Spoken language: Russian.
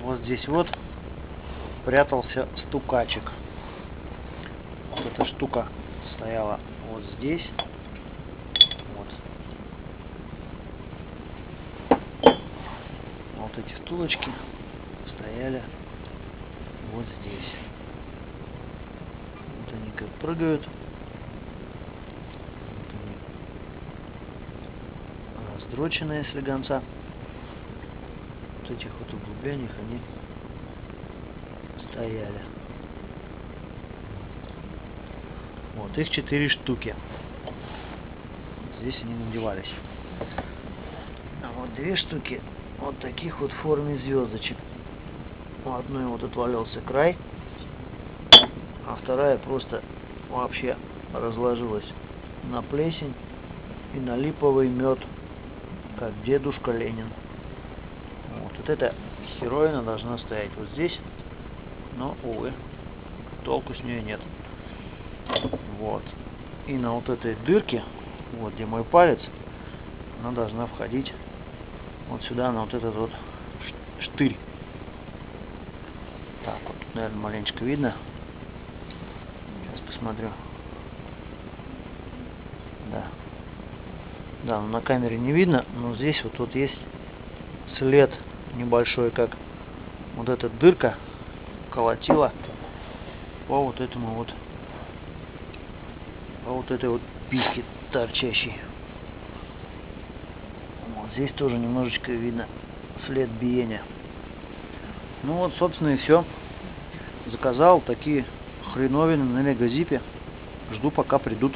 вот здесь вот прятался стукачик. Вот эта штука стояла вот здесь. Вот. Вот эти втулочки стояли вот здесь. Вот они как прыгают. Вот они раздроченные слегонца. Вот этих вот углублениях они стояли. Вот их 4 штуки. Здесь они надевались. А вот 2 штуки вот таких вот в форме звездочек. У одной вот отвалился край, а вторая просто вообще разложилась на плесень и на липовый мед, как дедушка Ленин. Вот эта херовина должна стоять вот здесь, но, увы, толку с нее нет. Вот. И на вот этой дырке, вот где мой палец, она должна входить вот сюда, на вот этот вот штырь. Так, вот тут, наверное, маленечко видно. Сейчас посмотрю. Да. Да, на камере не видно, но здесь вот есть след небольшой, как вот эта дырка колотила по вот этому вот, по вот этой вот письке торчащей. Вот здесь тоже немножечко видно след биения. Ну вот, собственно, и все. Заказал такие хреновины на Мегазипе. Жду, пока придут.